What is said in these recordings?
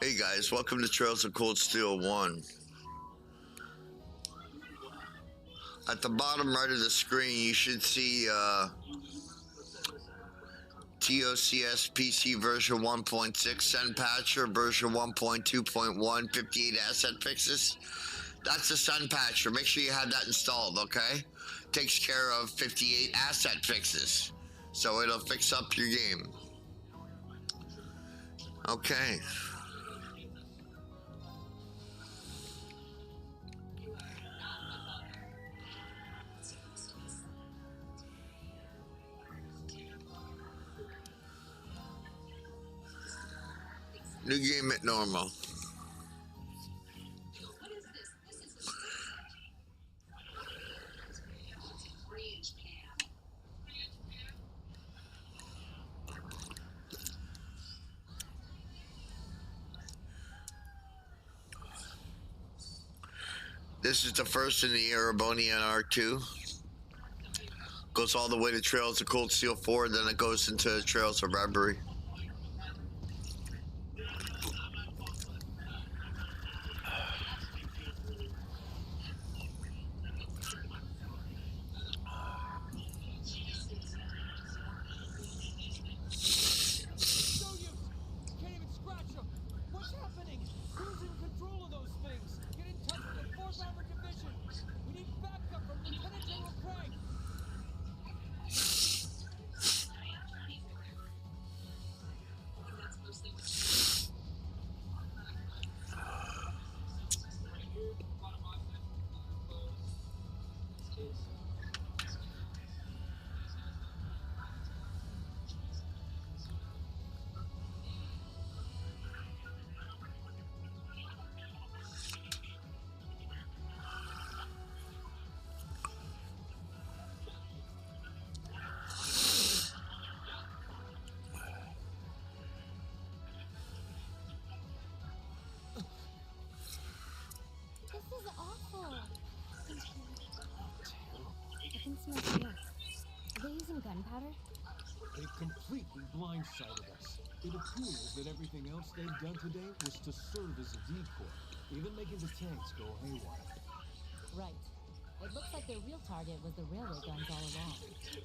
Hey guys, welcome to Trails of Cold Steel 1. At the bottom right of the screen, you should see TOCS PC version 1.6 Sun Patcher, version 1.2.1, 58 asset fixes. That's the Sun Patcher. Make sure you have that installed, okay? Takes care of 58 asset fixes. So it'll fix up your game. Okay. New game at normal. This is the first in the Erebonian R2. Goes all the way to Trails of Cold Steel 4, then it goes into Trails of Reverie. Gunpowder? They completely blindsided us. It appears that everything else they've done today was to serve as a decoy, even making the tanks go haywire. Right. It looks like their real target was the railway guns all along,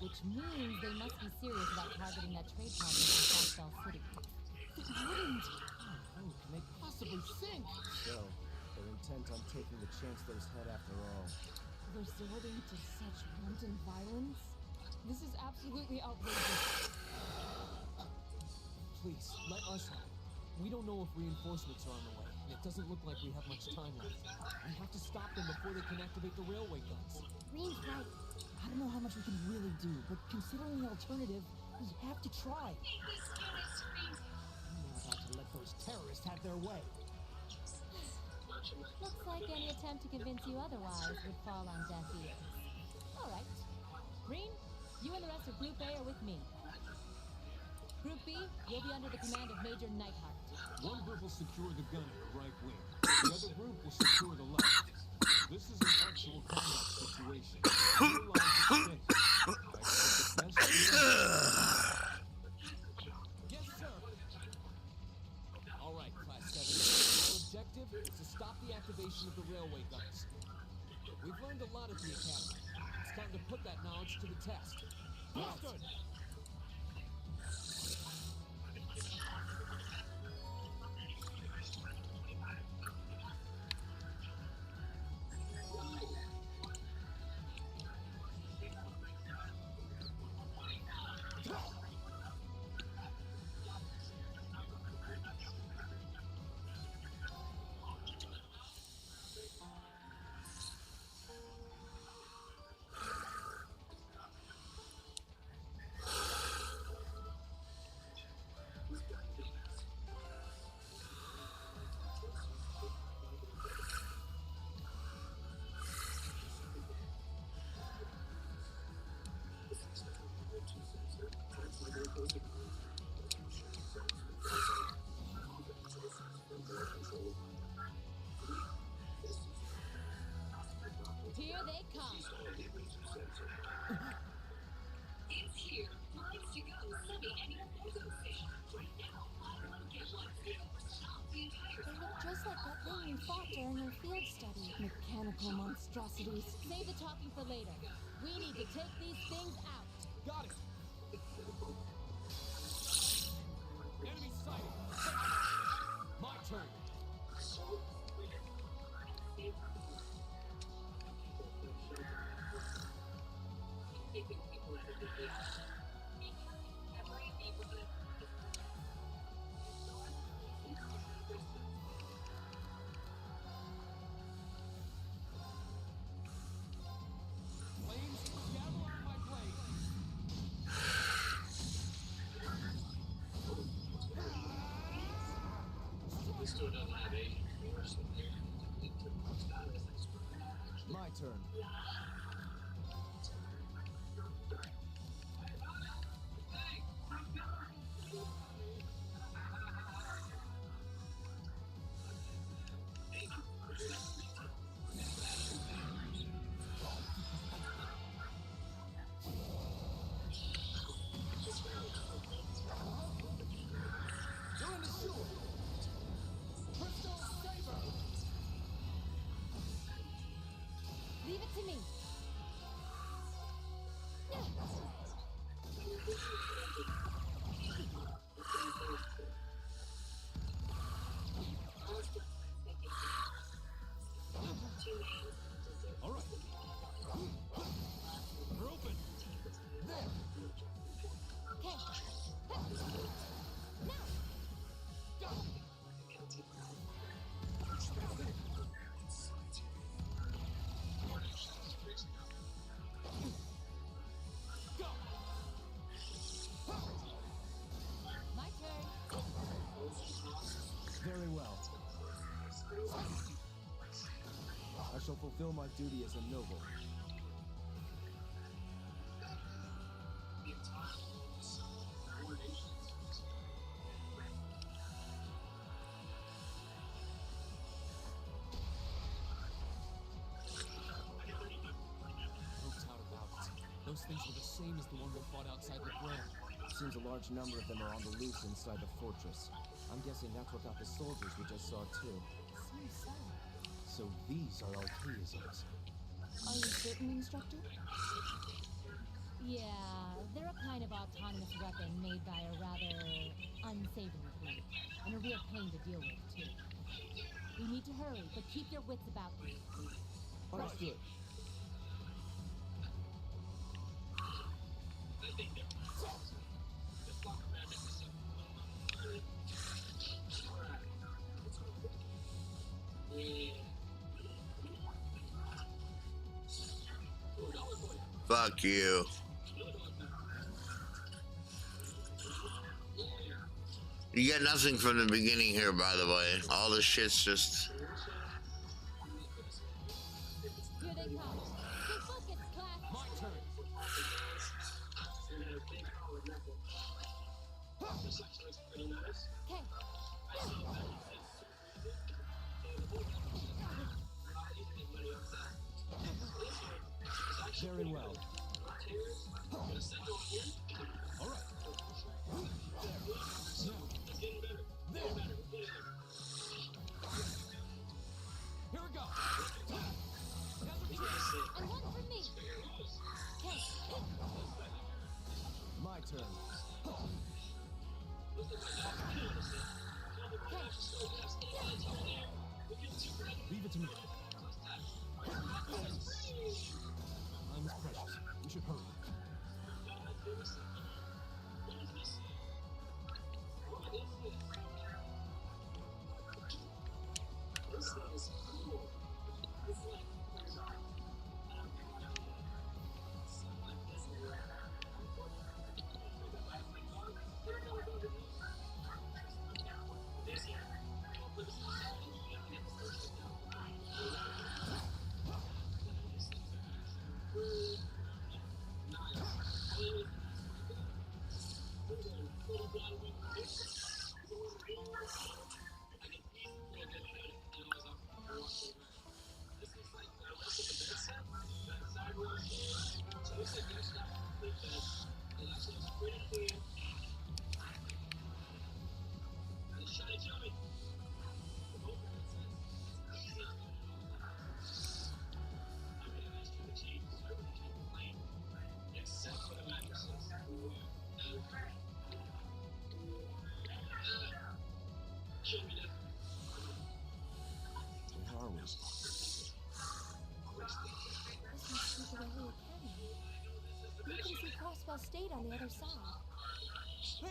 which means they must be serious about targeting that trade complex in South City. It wouldn't! How can they possibly sink? So, they're intent on taking the Chancellor's head after all. Resorting to such wanton violence? This is absolutely outrageous. Please, let us help. We don't know if reinforcements are on the way, and it doesn't look like we have much time left. We have to stop them before they can activate the railway guns. Green's right. I don't know how much we can really do, but considering the alternative, we have to try. I'm not about to let those terrorists have their way. Looks like any attempt to convince you otherwise would fall on deaf ears. All right. Green, you and the rest of Group A are with me. Group B, you'll be under the command of Major Neidhart. One group will secure the gun in the right wing. The other group will secure the left. This is an actual combat situation. Yes, sir. All right, Class 7. Our objective is to stop the activation of the railway guns. We've learned a lot at the Academy. It's time to put that knowledge to the test. Understood. Here they come. fought during our field study. Mechanical monstrosities. Save the talking for later. We need to take these things out. Got it. Enemy sighted. Take them out. My turn. Flames, gather on my blade. My turn. You're in the sewer. Crystal Saber. Leave it to me. All right. We're open. There. Okay. Now. Go. Go. My turn. Very well. I shall fulfill my duty as a noble. No doubt about it. Those things were the same as the one we fought outside the Grand. Seems a large number of them are on the loose inside the fortress. I'm guessing that's what got the soldiers we just saw too. Seems so. So these are archaisms. Are you certain, Instructor? Yeah, they're a kind of autonomous weapon made by a rather unsavory breed. And a real pain to deal with, too. We need to hurry, but keep your wits about you. Understood. Fuck you. You get nothing from the beginning here, by the way. All this shit's just... Here they come. Stay focused, class. My turn. Okay. Very well. All right. Now. There. Here we go. And one for me. Okay. My turn. Leave it to me. Time is precious. We should hurry. stayed on the other side. Here!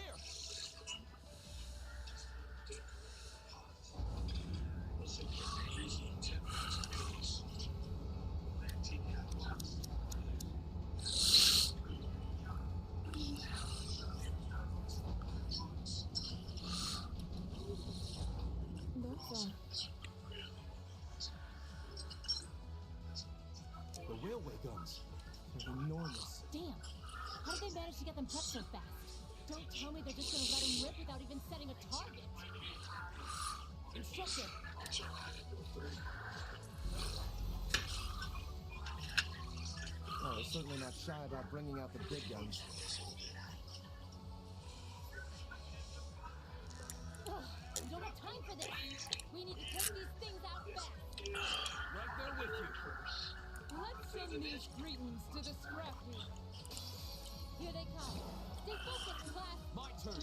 The railway guns. They're enormous. Damn! How did they manage to get them prepped so fast? Don't tell me they're just gonna let him rip without even setting a target. Instructor! Oh, they're certainly not shy about bringing out the big guns. Ugh, we don't have time for this. We need to take these things out fast. Right there with you. Let's send these greetings to the scrap heap. Here they come. Stay focused, class. My turn.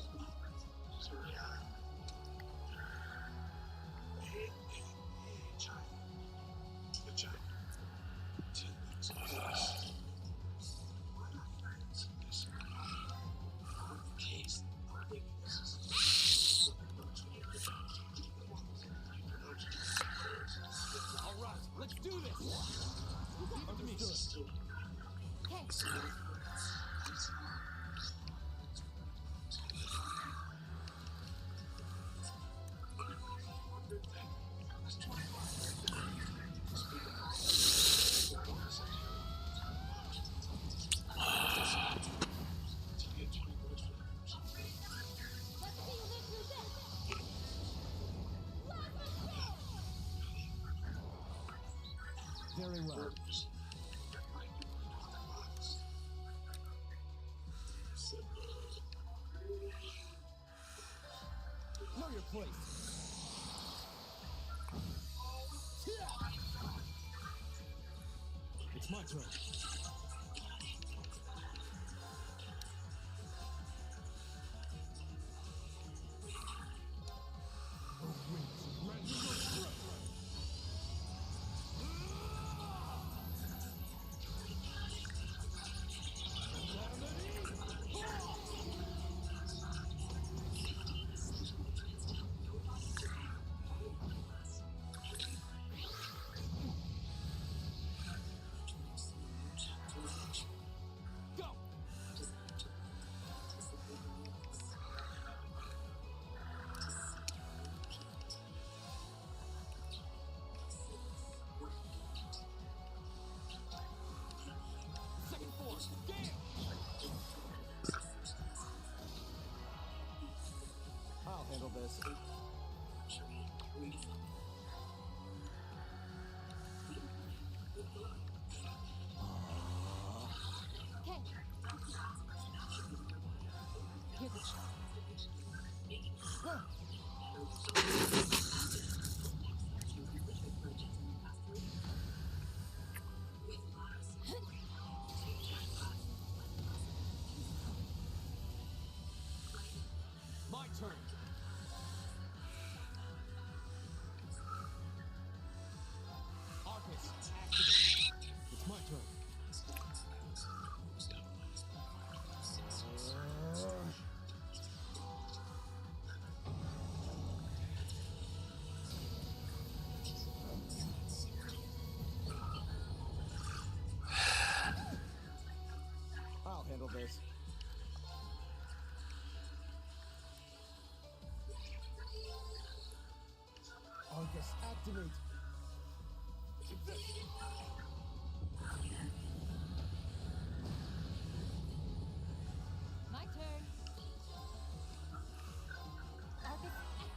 All right, let's do this. Understood. Okay. Let's see you live through this. Very well. Know your place. It's my turn. Go! Second force, gale! I'll handle this. Okay. Here we go. My turn. Arcus, activate. It's my turn. I'll handle this. Arcus, activate. My turn. Arcus, activate.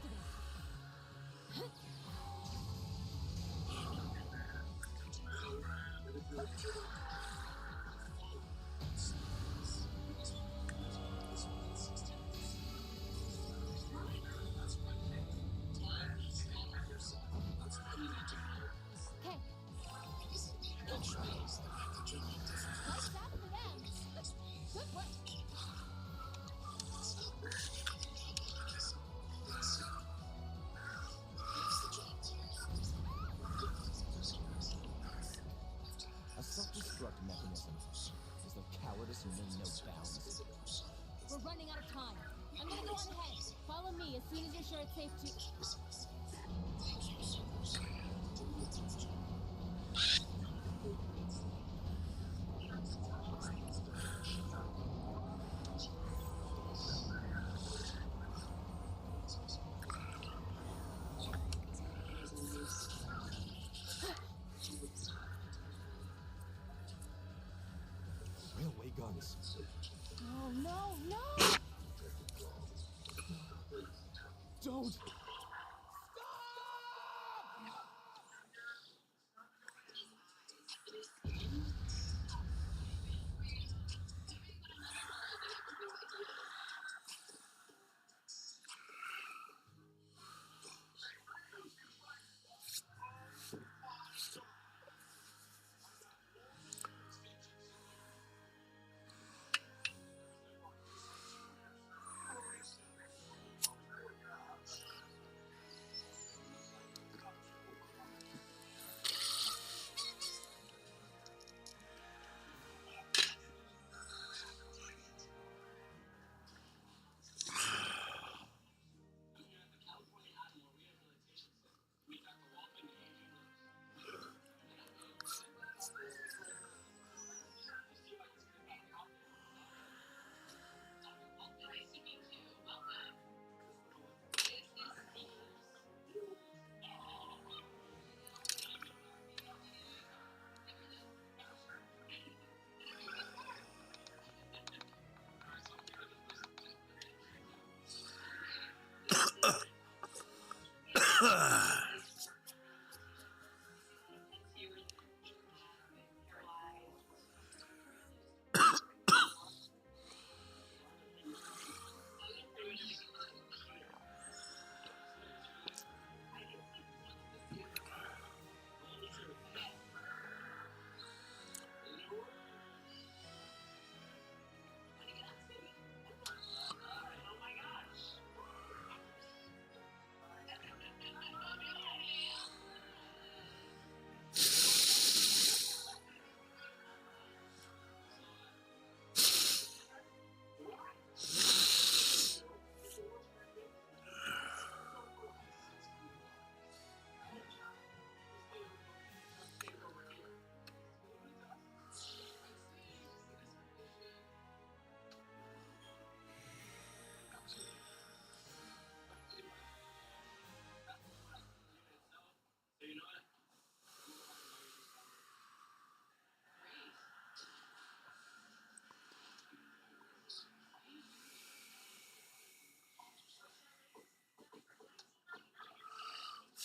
Okay. Lights out for them. Good work. A self-destruct mechanism. Is there cowardice and no bounds? We're running out of time. I'm gonna go on ahead. Follow me as soon as you're sure it's safe to... Railway guns. Oh, no, no! Don't!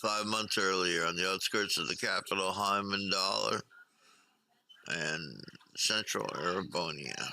Five months earlier, on the outskirts of the capital, Hyman Dollar and Central Arabonia.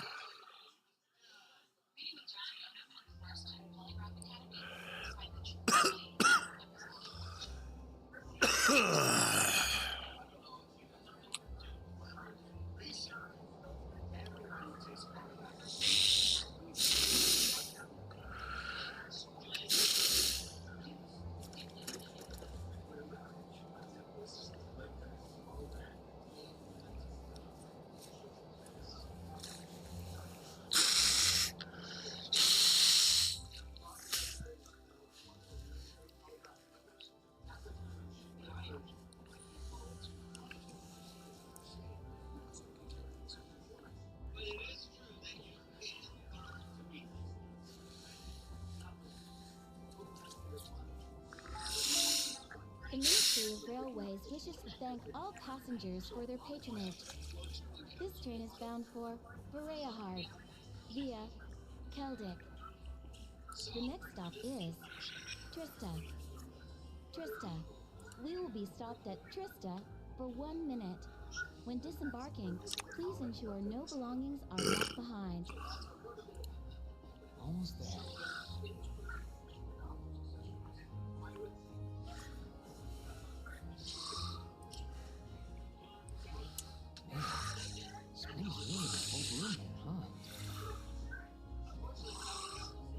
The Ministry of Railways wishes to thank all passengers for their patronage. This train is bound for Bereahard via Keldic. The next stop is Trista. Trista. We will be stopped at Trista for 1 minute. When disembarking, please ensure no belongings are left behind. Almost there. Springs really a full bloom here, huh?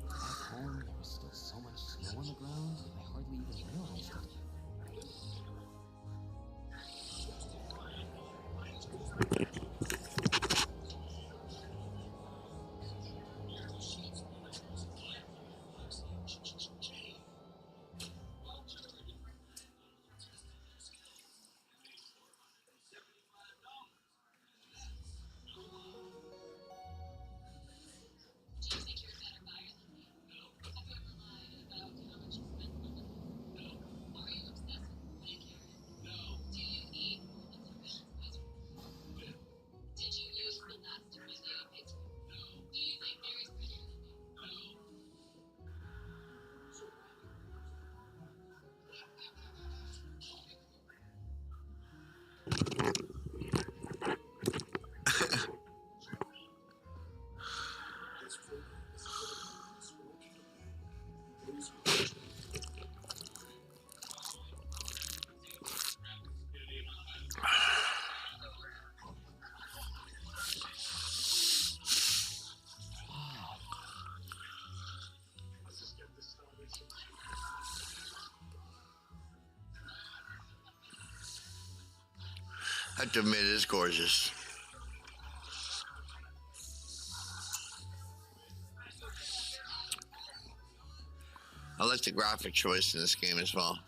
Back home, there was still so much snow on the ground, I hardly even realized it. have to admit, it is gorgeous. I like the graphic choice in this game as well.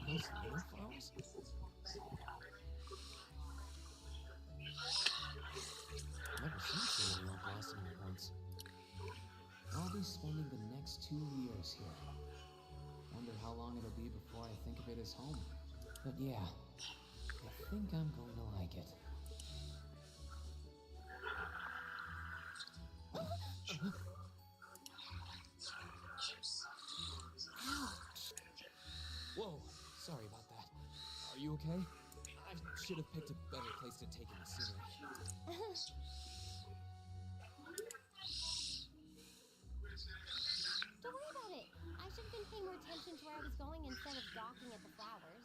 Those little flowers? Never seen so many all blossoming at once. I'll be spending the next 2 years here. Wonder how long it'll be before I think of it as home. But yeah, I think I'm going to like it. Whoa, sorry about that. Are you okay? I should have picked a better place to take in the scenery. Don't worry about it. I should have been paying more attention to where I was going instead of gawking at the flowers.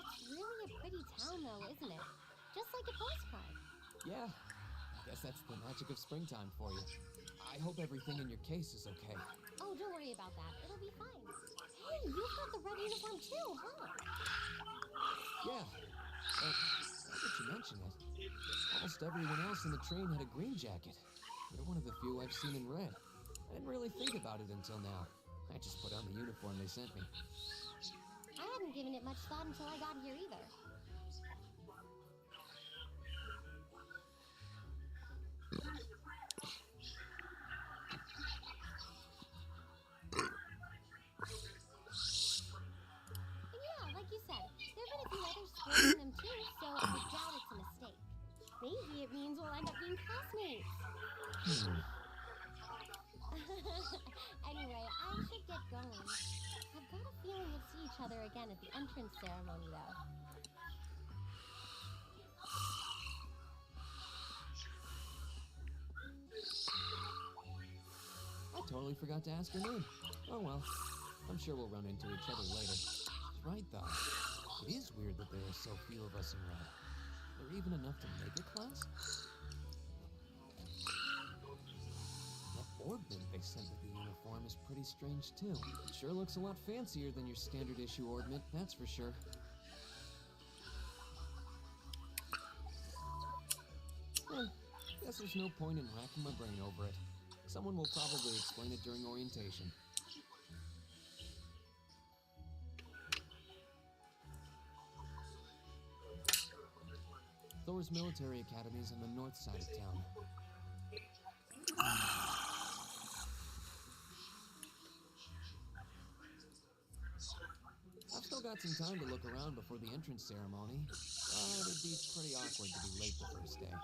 It's really a pretty town though, isn't it? Just like a postcard. Yeah, I guess that's the magic of springtime for you. I hope everything in your case is okay. Oh, don't worry about that. It'll be fine. Hey, you've got the red uniform too, huh? Yeah, but now that you mention it, almost everyone else in the train had a green jacket. You're one of the few I've seen in red. I didn't really think about it until now. I just put on the uniform they sent me. I hadn't given it much thought until I got here either. Yeah, like you said, there have been a few others sporting them too, so I doubt it's a mistake. Maybe it means we'll end up being classmates. Anyway, I should get going. I've got a feeling we'll see each other again at the entrance ceremony, though. I totally forgot to ask her name. Oh well, I'm sure we'll run into each other later. She's right though. It is weird that there are so few of us in red. Are there even enough to make a class? Orbment they sent with the uniform is pretty strange too. It sure looks a lot fancier than your standard issue orbment, that's for sure. Guess there's no point in racking my brain over it. Someone will probably explain it during orientation. Thor's military academy is on the north side of town. I've still got some time to look around before the entrance ceremony. It'd be pretty awkward to be late the first day.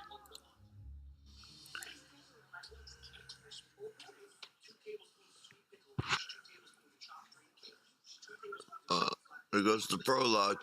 There goes the prologue.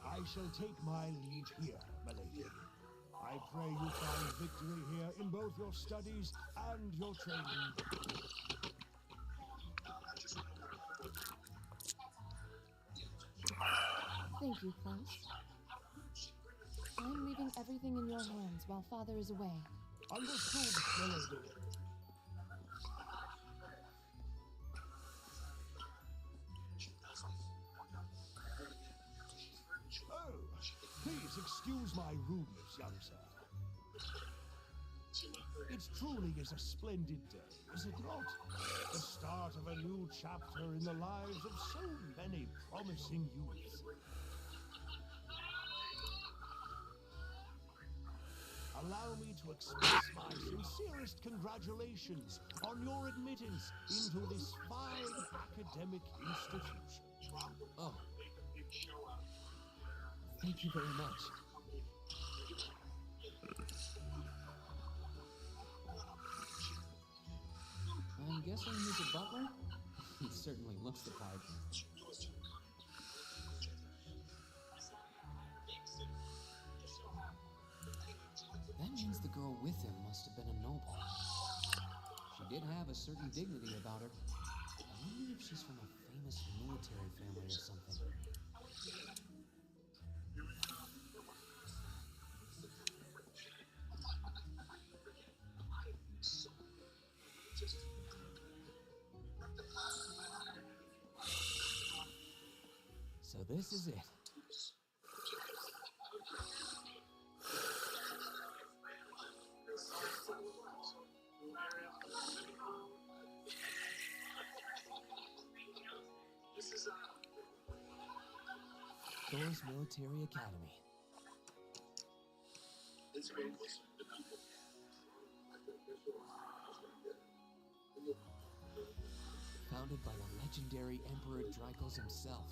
I shall take my leave here, my lady. I pray you find victory here in both your studies and your training. Thank you, Klaus. I'm leaving everything in your hands while Father is away. Understood, my lady. Oh, please excuse my rudeness, young sir. It truly is a splendid day, is it not? The start of a new chapter in the lives of so many promising youths. allow me to express my sincerest congratulations on your admittance into this fine academic institution. Oh. Thank you very much. I'm guessing he's a butler? He certainly looks the part. That means the girl with him must have been a noble. She did have a certain dignity about her. I wonder if she's from a famous military family or something. So this is it. Thor's Military Academy. Founded by the legendary Emperor Draco's himself.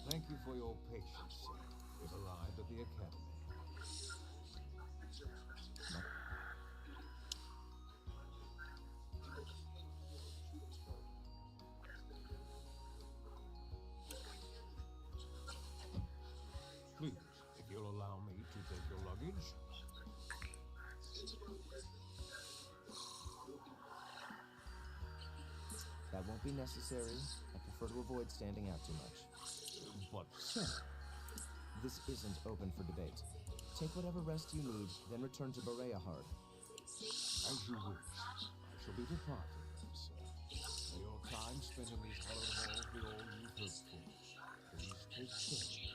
Thank you for your patience, sir. We've arrived at the academy. Please, if you'll allow me to take your luggage. That won't be necessary. I prefer to avoid standing out too much. But, Sure. This isn't open for debate. Take whatever rest you need, then return to Berea Hard. as you wish, I shall be departing then, sir. For your time spent in these hallowed halls be all you've hoped for. Please take care.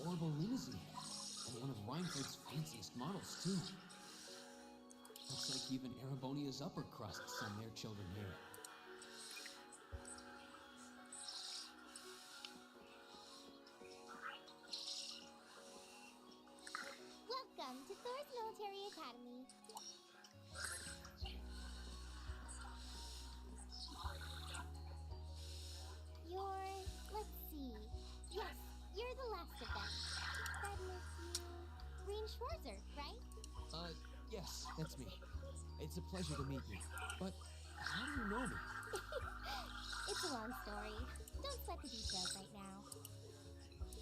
Orbital limousine, and one of Reinfeld's fanciest models, too. Looks like even Erebonia's upper crust send their children here. Welcome to Thor's Military Academy. Let's see. Yes, you're the last of them. That makes you Green Schwarzer, right? Yes, that's me. It's a pleasure to meet you. But how do you know me? It's a long story. Don't sweat the details right now.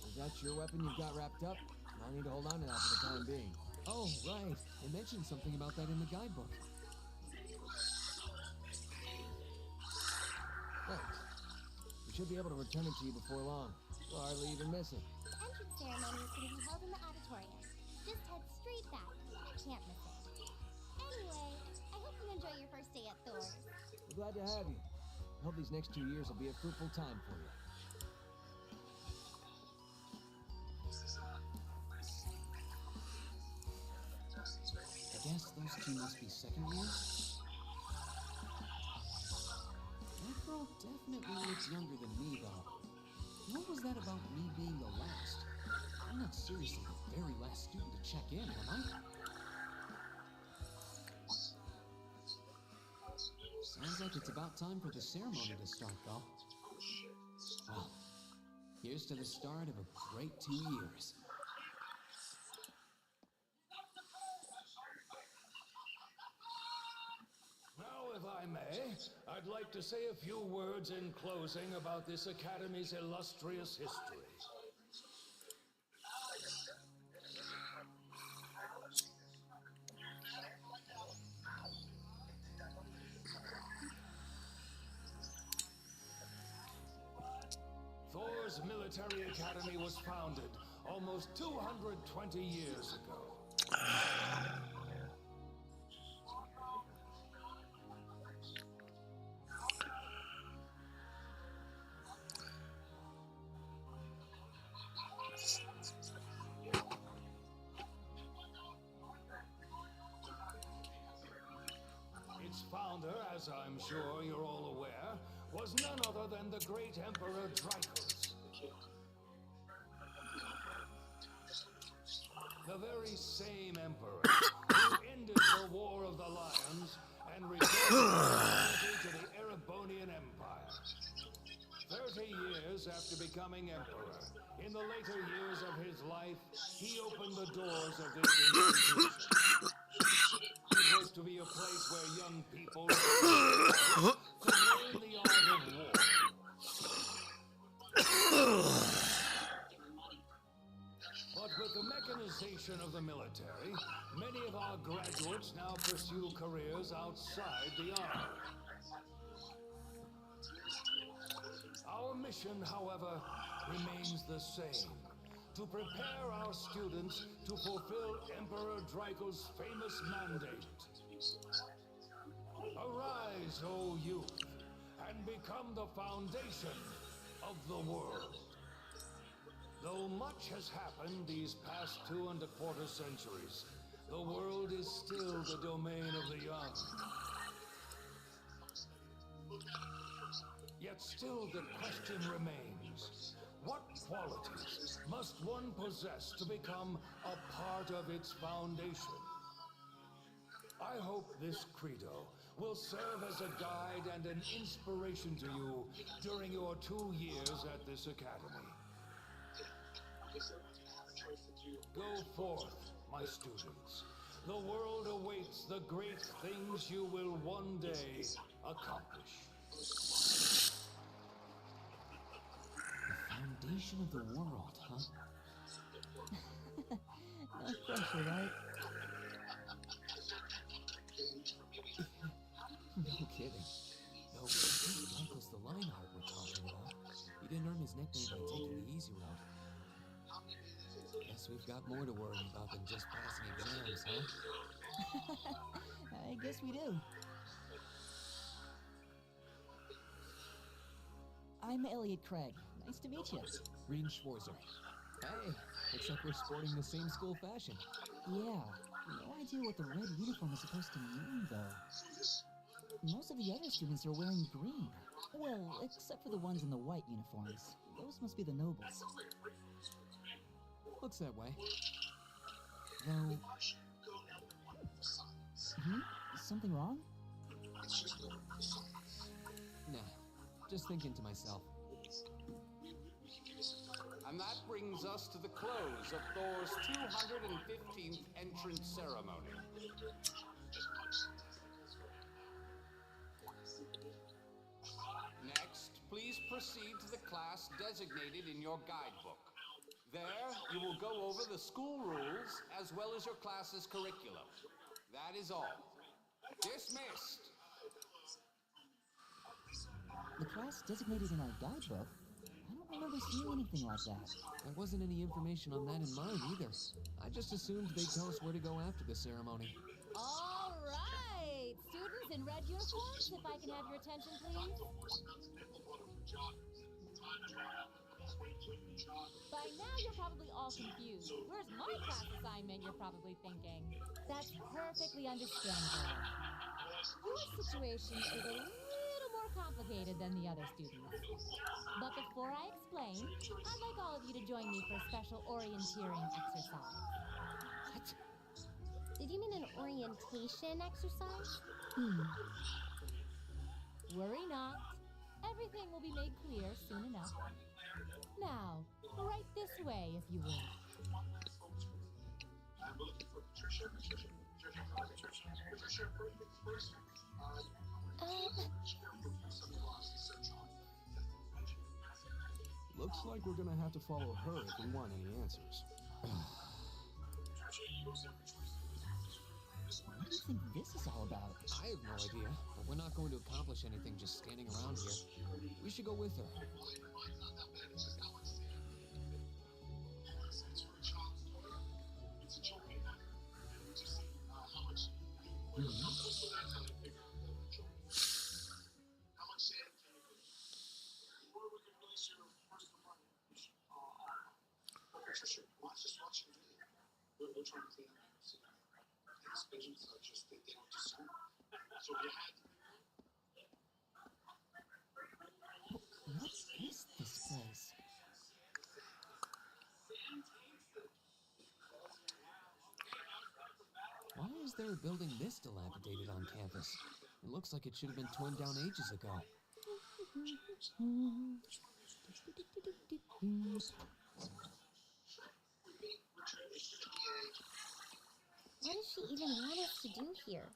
Is that your weapon you've got wrapped up? I'll need to hold on to that for the time being. Oh, right. They mentioned something about that in the guidebook. Thanks. We should be able to return it to you before long. We'll hardly even miss it. The entrance ceremony is going to be held in the auditorium. Just head straight back. You can't miss it. Anyway, I hope you enjoy your first day at Thor's. We're glad to have you. I hope these next 2 years will be a fruitful time for you. I guess those two must be second years. That girl definitely looks younger than me, though. What was that about me being the last? I'm not seriously the very last student to check in, am I? Sounds like it's about time for the ceremony to start, though. Well, here's to the start of a great 2 years. Now, if I may, I'd like to say a few words in closing about this Academy's illustrious history. Empire's military academy was founded almost 220 years ago. Its founder, as I'm sure you're all aware, was none other than the great Emperor Dragonfall. The very same emperor who ended the War of the Lions and returned to the Erebonian Empire. 30 years after becoming emperor, in the later years of his life, he opened the doors of this institution. It was to be a place where young people could learn the art of war. But with the mechanization of the military, many of our graduates now pursue careers outside the army. Our mission, however, remains the same: to prepare our students to fulfill Emperor Draco's famous mandate. Arise, O youth, and become the foundation of the world. Though much has happened these past 2¼ centuries, the world is still the domain of the young. Yet still the question remains: what qualities must one possess to become a part of its foundation? I hope this credo will serve as a guide and an inspiration to you during your 2 years at this academy. Go forth, my students. The world awaits the great things you will one day accomplish. Foundation of the world, huh? No pressure, right? No kidding. No, I think Mike was the Lionheart we're talking about. He didn't earn his nickname by taking the easy route. Guess we've got more to worry about than just passing exams, huh? I guess we do. I'm Elliot Craig. Nice to meet you. Green Schwarzer. Hey, looks like we're sporting the same school fashion. Yeah, no idea what the red uniform is supposed to mean, though. Most of the other students are wearing green. Well, except for the ones in the white uniforms. Those must be the nobles. Looks that way. Though... Something wrong? Nah, just thinking to myself. And that brings us to the close of Thor's 215th entrance ceremony. Next, please proceed to the class designated in your guidebook. There, you will go over the school rules as well as your class's curriculum. That is all. Dismissed. The class designated in our guidebook? I don't remember seeing anything like that. There wasn't any information on that in mine either. I just assumed they'd tell us where to go after the ceremony. All right, students in red uniforms, if I can have your attention, please. By now, you're probably all confused. Where's my class assignment, you're probably thinking. That's perfectly understandable. Your situation is a little more complicated than the other students. But before I explain, I'd like all of you to join me for a special orienteering exercise. What? Did you mean an orientation exercise? Worry not. Everything will be made clear soon enough. Now, right this way, if you will. Looks like we're gonna have to follow her if we want any answers. What do you think this is all about? I have no idea, but we're not going to accomplish anything just standing around here. We should go with her. What is this place? Why is there a building this dilapidated on campus? It looks like it should have been torn down ages ago. What does she even want us to do here?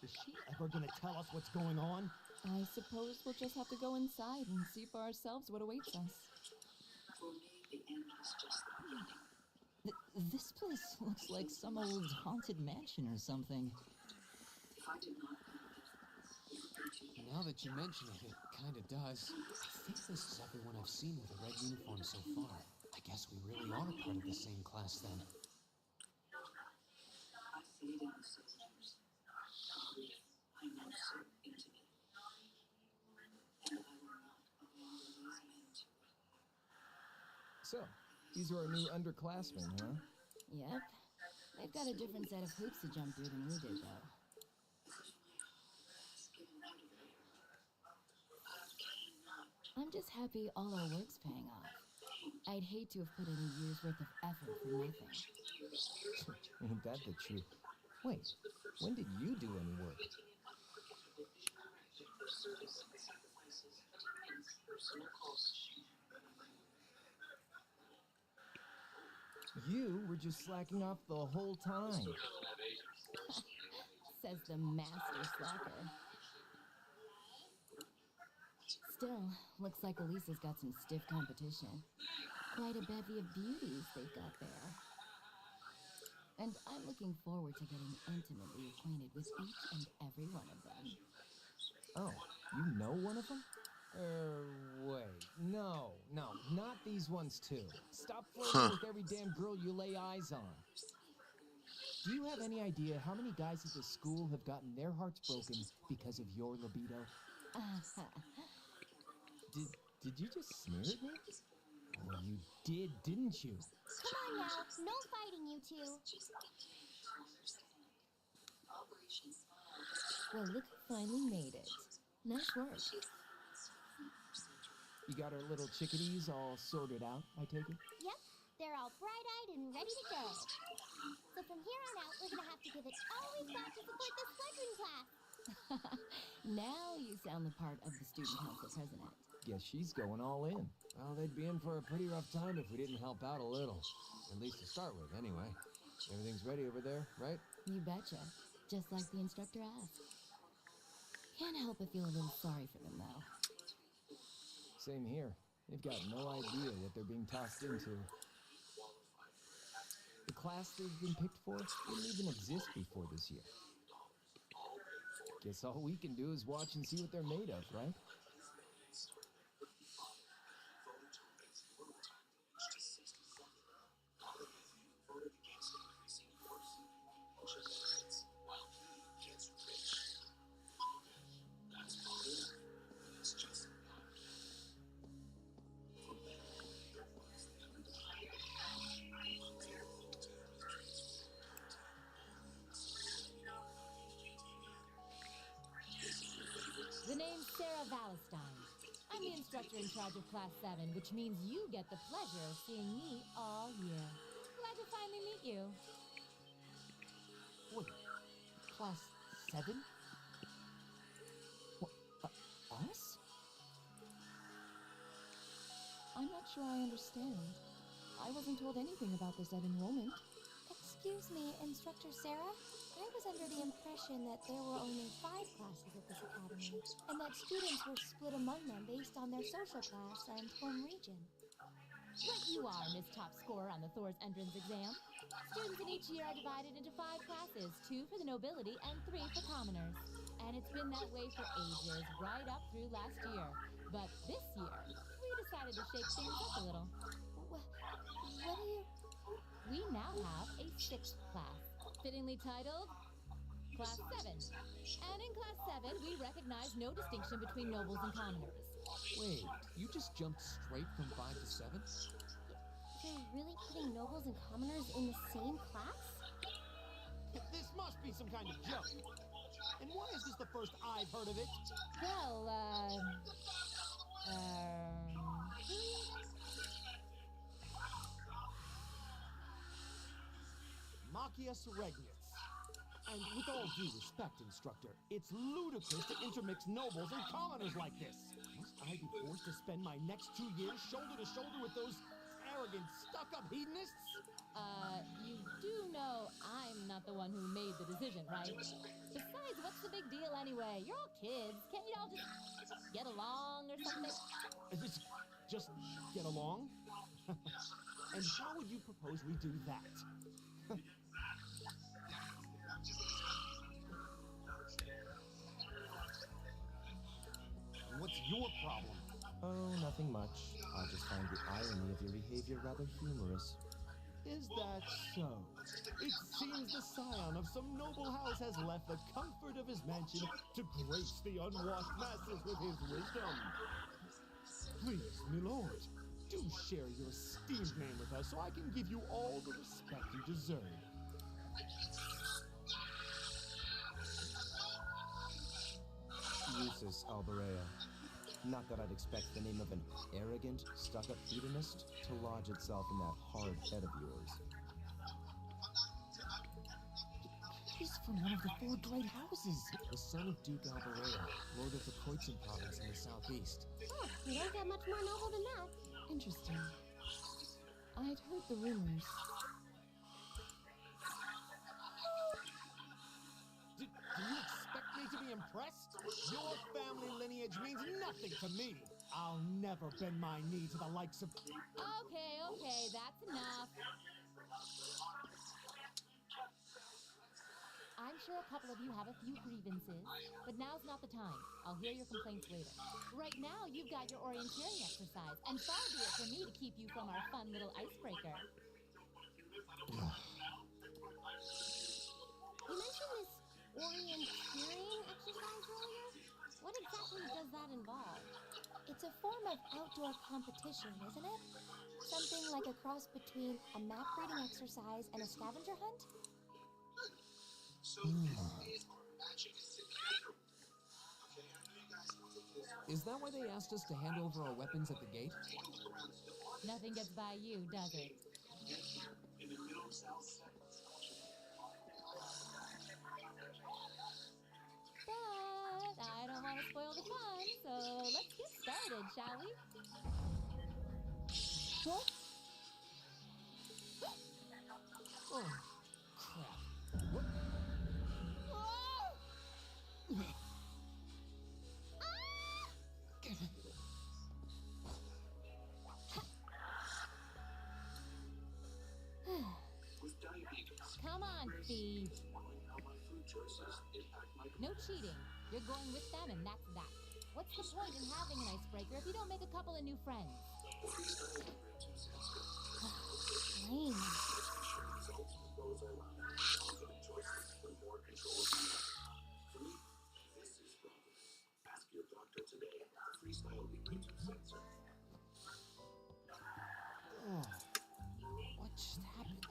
Is she ever gonna tell us what's going on? I suppose we'll just have to go inside and see for ourselves what awaits us. This place looks like some old haunted mansion or something. Now that you mention it, it kind of does. I think this is everyone I've seen with a red uniform so far. I guess we really are part of the same class then. So, these are our new underclassmen, huh? Yep. They've got a different set of hoops to jump through than we did, though. I'm just happy all our work's paying off. I'd hate to have put in a year's worth of effort for nothing. Ain't that the truth? Wait, when did you do any work? You were just slacking off the whole time. Says the master slacker. Still, looks like Elisa's got some stiff competition. Quite a bevy of beauties they've got there. And I'm looking forward to getting intimately acquainted with each and every one of them. Oh, you know one of them? Wait. No, not these ones too. Stop flirting with every damn girl you lay eyes on. Do you have any idea how many guys at this school have gotten their hearts broken because of your libido? Did you just sneer at me? Oh, you did, didn't you? Come on now, no fighting, you two. Well, look who finally made it. Nice work. You got our little chickadees all sorted out, I take it? Yep, they're all bright-eyed and ready to go. So from here on out, we're gonna have to give it all we've got to support this fledgling class. Now you sound the part of the student council president. Guess she's going all in. Well, they'd be in for a pretty rough time if we didn't help out a little. At least to start with, anyway. Everything's ready over there, right? You betcha. Just like the instructor asked. Can't help but feel a little sorry for them, though. Same here. They've got no idea what they're being tossed into. The class they've been picked for didn't even exist before this year. Guess all we can do is watch and see what they're made of, right? The name's Sarah Valentine. I'm the instructor in charge of Class 7, which means you get the pleasure of seeing me all year. Glad to finally meet you. What? Class 7? What, us? I'm not sure I understand. I wasn't told anything about this at enrollment. Excuse me, Instructor Sarah? I was under the impression that there were only 5 classes at this academy, and that students were split among them based on their social class and home region. Like you are, Miss Top Scorer on the Thor's entrance exam. Students in each year are divided into 5 classes, 2 for the nobility and 3 for commoners. And it's been that way for ages, right up through last year. But this year, we decided to shake things up a little. What do you... We now have a 6th class, fittingly titled Class 7. And in Class 7, we recognize no distinction between nobles and commoners. Wait, you just jumped straight from 5 to 7? They're really putting nobles and commoners in the same class? This must be some kind of joke. And why is this the first I've heard of it? Well, Machia Seregnitz. And with all due respect, instructor, it's ludicrous to intermix nobles and commoners like this. Must I be forced to spend my next 2 years shoulder to shoulder with those arrogant, stuck-up hedonists? You do know I'm not the one who made the decision, right? Besides, what's the big deal anyway? You're all kids. Can't you all just get along or something? Just get along? And how would you propose we do that? What's your problem? Oh, nothing much. I just find the irony of your behavior rather humorous. Is that so? It seems the scion of some noble house has left the comfort of his mansion to grace the unwashed masses with his wisdom. Please, my lord, do share your esteemed name with us so I can give you all the respect you deserve. Lucis Alberea. Not that I'd expect the name of an arrogant, stuck-up hedonist to lodge itself in that hard head of yours. He's from one of the 4 great houses. The son of Duke Alberea, lord of the Koitzen province in the southeast. Oh, you don't get much more noble than that. Interesting. I'd heard the rumors. Do you expect me to be impressed? Your family lineage means nothing to me. I'll never bend my knee to the likes of... Okay, that's enough. I'm sure a couple of you have a few grievances, but now's not the time. I'll hear your complaints later. Right now, you've got your orienteering exercise, and far be it for me to keep you from our fun little icebreaker. You mentioned this orienteering exercise earlier? What exactly does that involve? It's a form of outdoor competition, isn't it? Something like a cross between a map reading exercise and a scavenger hunt? Is that why they asked us to hand over our weapons at the gate? Nothing gets by you, does it? But I don't want to spoil the fun, so let's get started, shall we? What? Oh, crap. What? Come on, Steve. No cheating. You're going with them, and that's that. What's the point in having an icebreaker if you don't make a couple of new friends? Lame. Oh, what just happened?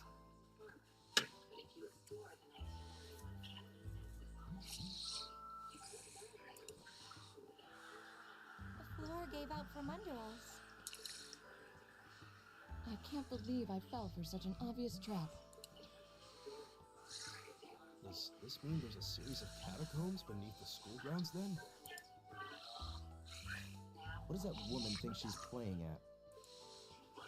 The floor gave out from under us. I can't believe I fell for such an obvious trap. Does this mean there's a series of catacombs beneath the school grounds then? What does that woman think she's playing at? I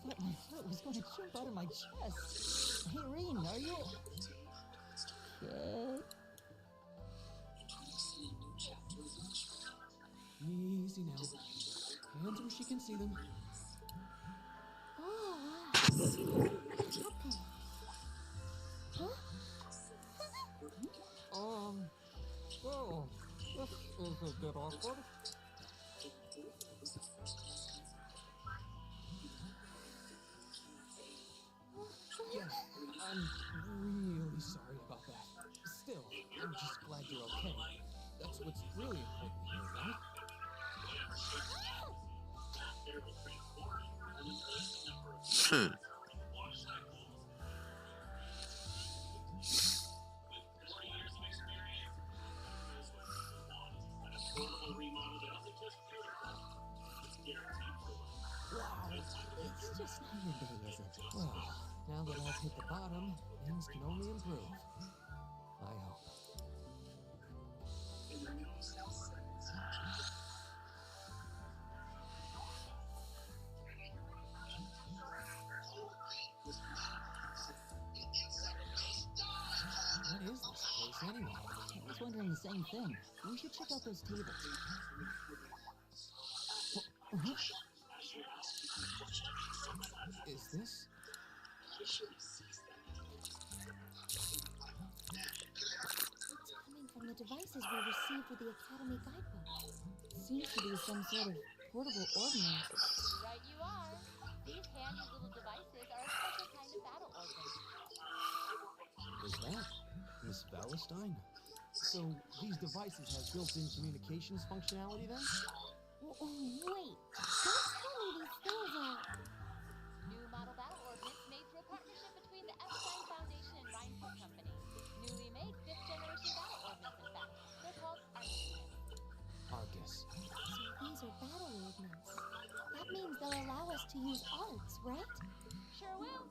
thought my throat was going to jump out of my chest. Hey, Reen, are you... Okay. Easy now. Hands where she can see them. Oh, wow. What's happened? Huh? Oh, this is a bit awkward. Yes, I'm really sorry about that. Still, I'm just glad you're okay. Wow, it's just not your day, is it? Well, now that I've hit the bottom, things can only improve. I hope. What is this place anyway? I was wondering the same thing. We should check out those tables. Is this? Coming from the devices we received with the Academy guidebook. Seems to be some sort of portable ordnance. Right you are. These handy little devices are a special kind of battle organ. Is that Miss Valentine? So these devices have built-in communications functionality then? Wait, don't tell me these things are... New model battle ordnance made through a partnership between the Epstein Foundation and Rhineport Company. Newly made 5th generation battle ordnance, in fact. They're called Arcus. So these are battle ordnance. That means they'll allow us to use arts, right? Sure will.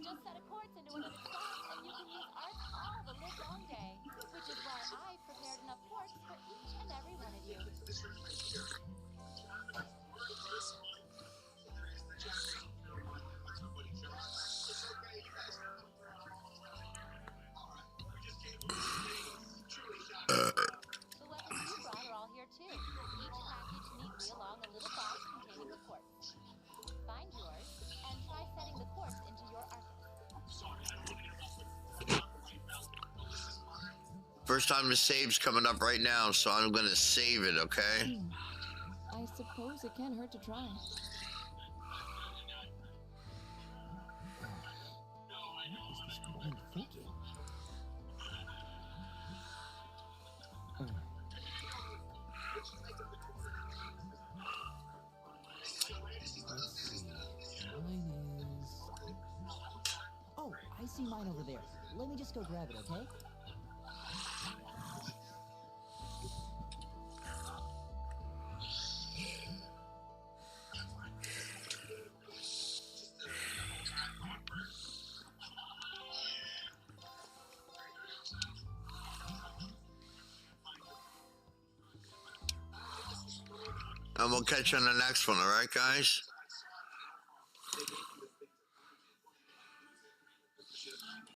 Just set a quartz into one of its slots and you can use arts all the livelong day. Which is why I've prepared enough quartz for each and every one of you. The weapons you brought are all here too. Each package neatly along a little box containing the quartz. Find yours and try setting the quartz into your arcus. First time the save's coming up right now, so I'm gonna save it, okay? I suppose it can't hurt to try. What is this woman thinking? Let's see. Mine is... Oh, I see mine over there. Let me just go grab it, okay? And we'll catch you on the next one, alright, guys?